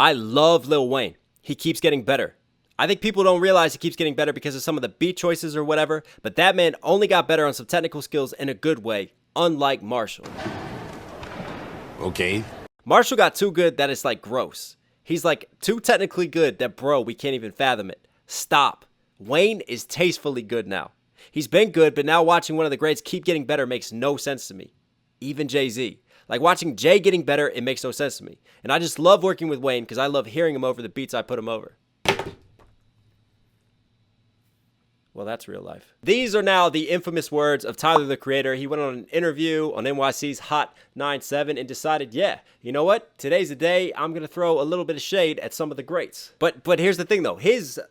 I love Lil Wayne. He keeps getting better. I think people don't realize he keeps getting better because of some of the beat choices or whatever, but that man only got better on some technical skills in a good way, unlike Marshall. Okay. Marshall got too good that it's like gross. He's like too technically good that, bro, we can't even fathom it. Stop. Wayne is tastefully good now. He's been good, but now watching one of the greats keep getting better makes no sense to me. Even Jay-Z. Like watching Jay getting better, it makes no sense to me. And I just love working with Wayne because I love hearing him over the beats I put him over. Well, that's real life. These are now the infamous words of Tyler, the Creator. He went on an interview on NYC's Hot 97 and decided, yeah, you know what? Today's the day I'm going to throw a little bit of shade at some of the greats. But here's the thing, though. His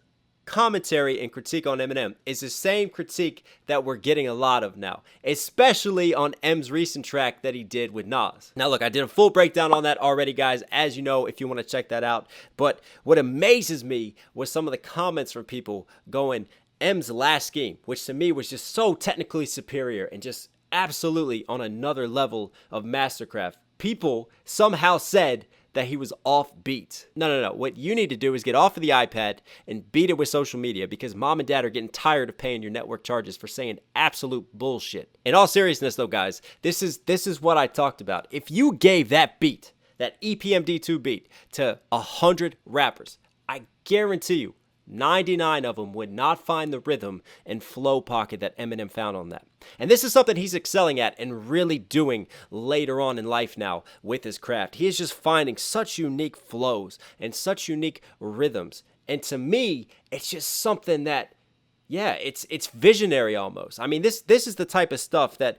commentary and critique on Eminem is the same critique that we're getting a lot of now, especially on M's recent track that he did with Nas. Now, look, I did a full breakdown on that already, guys, as you know, if you want to check that out. But what amazes me was some of the comments from people going, M's last scheme, which to me was just so technically superior and just absolutely on another level of mastercraft. People somehow said that he was off beat. No. What you need to do is get off of the iPad and beat it with social media because mom and dad are getting tired of paying your network charges for saying absolute bullshit. In all seriousness though, guys, this is what I talked about. If you gave that beat, that EPMD2 beat, to 100 rappers, I guarantee you, 99 of them would not find the rhythm and flow pocket that Eminem found on that. And this is something he's excelling at and really doing later on in life now with his craft. He is just finding such unique flows and such unique rhythms. And to me, it's just something that, yeah, it's visionary almost. I mean, this is the type of stuff that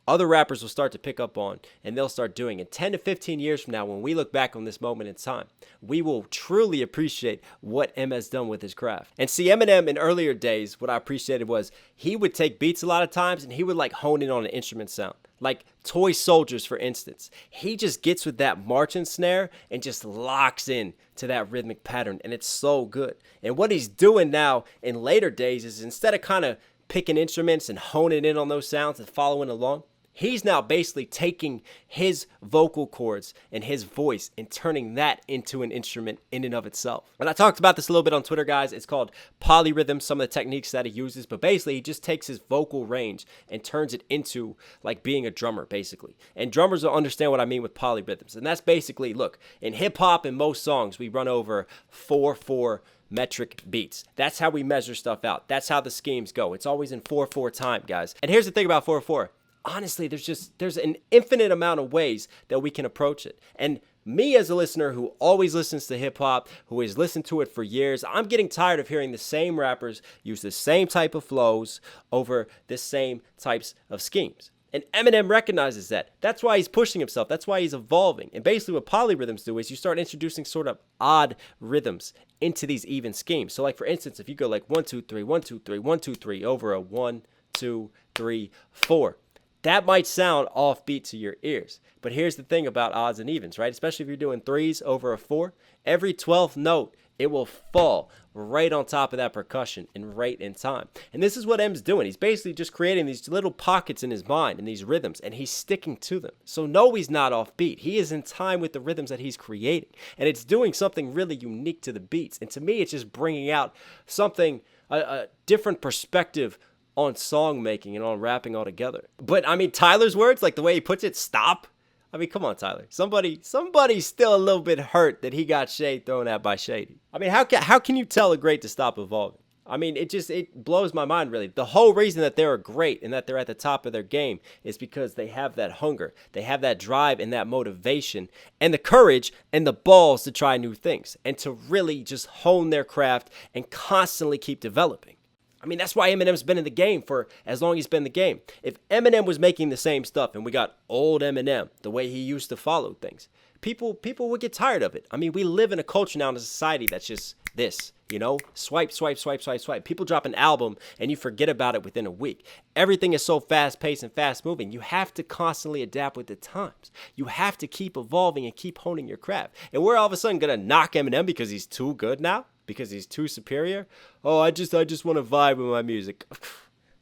other rappers will start to pick up on and they'll start doing. And 10 to 15 years from now, when we look back on this moment in time, we will truly appreciate what M has done with his craft. And see, Eminem in earlier days, what I appreciated was he would take beats a lot of times and he would like hone in on an instrument sound. Like Toy Soldiers, for instance. He just gets with that marching snare and just locks in to that rhythmic pattern. And it's so good. And what he's doing now in later days is instead of kind of picking instruments and honing in on those sounds and following along, he's now basically taking his vocal cords and his voice and turning that into an instrument in and of itself. And I talked about this a little bit on Twitter, guys. It's called Polyrhythm, some of the techniques that he uses. But basically, he just takes his vocal range and turns it into like being a drummer, basically. And drummers will understand what I mean with polyrhythms. And that's basically, look, in hip-hop and most songs, we run over 4/4 metric beats. That's how we measure stuff out. That's how the schemes go. It's always in 4/4 time, guys. And here's the thing about 4/4. Honestly, there's an infinite amount of ways that we can approach it. And me as a listener who always listens to hip hop, who has listened to it for years, I'm getting tired of hearing the same rappers use the same type of flows over the same types of schemes. And Eminem recognizes that. That's why he's pushing himself. That's why he's evolving. And basically what polyrhythms do is you start introducing sort of odd rhythms into these even schemes. So like for instance, if you go like 1 2 3 1 2 3 1 2 3 over a 1 2 3 4. That might sound offbeat to your ears, but here's the thing about odds and evens, right? Especially if you're doing 3s over a 4, every 12th note, it will fall right on top of that percussion and right in time. And this is what M's doing. He's basically just creating these little pockets in his mind and these rhythms, and he's sticking to them. So no, he's not offbeat. He is in time with the rhythms that he's creating, and it's doing something really unique to the beats. And to me, it's just bringing out something, a different perspective on song making and on rapping altogether. But I mean, Tyler's words, like the way he puts it, stop. I mean, come on, Tyler. Somebody's still a little bit hurt that he got shade thrown at by Shady. I mean, how can you tell a great to stop evolving? I mean, it blows my mind, really. The whole reason that they're great and that they're at the top of their game is because they have that hunger. They have that drive and that motivation and the courage and the balls to try new things and to really just hone their craft and constantly keep developing. I mean, that's why Eminem's been in the game for as long as he's been in the game. If Eminem was making the same stuff and we got old Eminem, the way he used to follow things, people would get tired of it. I mean, we live in a culture now in a society that's just this, you know, swipe, swipe, swipe, swipe, swipe. People drop an album and you forget about it within a week. Everything is so fast-paced and fast-moving. You have to constantly adapt with the times. You have to keep evolving and keep honing your craft. And we're all of a sudden going to knock Eminem because he's too good now? Because he's too superior? Oh, I just want to vibe with my music.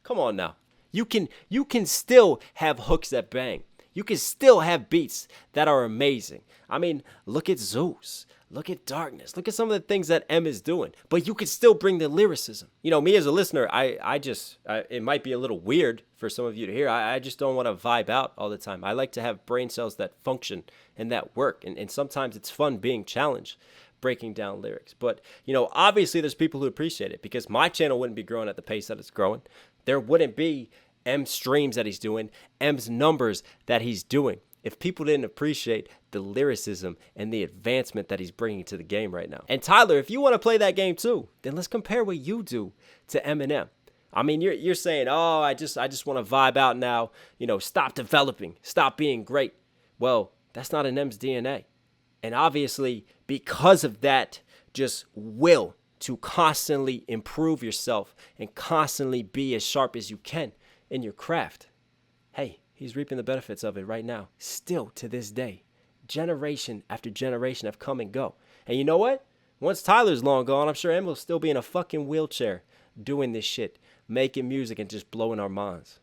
Come on now. You can still have hooks that bang. You can still have beats that are amazing. I mean, look at Zeus. Look at Darkness. Look at some of the things that M is doing. But you can still bring the lyricism. You know, me as a listener, it might be a little weird for some of you to hear. I just don't want to vibe out all the time. I like to have brain cells that function and that work. And sometimes it's fun being challenged, breaking down lyrics. But, you know, obviously there's people who appreciate it, because my channel wouldn't be growing at the pace that it's growing. There wouldn't be M's streams that he's doing, M's numbers that he's doing, if people didn't appreciate the lyricism and the advancement that he's bringing to the game right now. And Tyler, if you want to play that game too, then let's compare what you do to Eminem. I mean, you're saying, oh, I just want to vibe out now. You know, stop developing, stop being great. Well, that's not in M's DNA. And obviously, because of that, just will to constantly improve yourself and constantly be as sharp as you can in your craft. Hey, he's reaping the benefits of it right now. Still to this day, generation after generation have come and go. And you know what? Once Tyler's long gone, I'm sure Em will still be in a fucking wheelchair doing this shit, making music and just blowing our minds.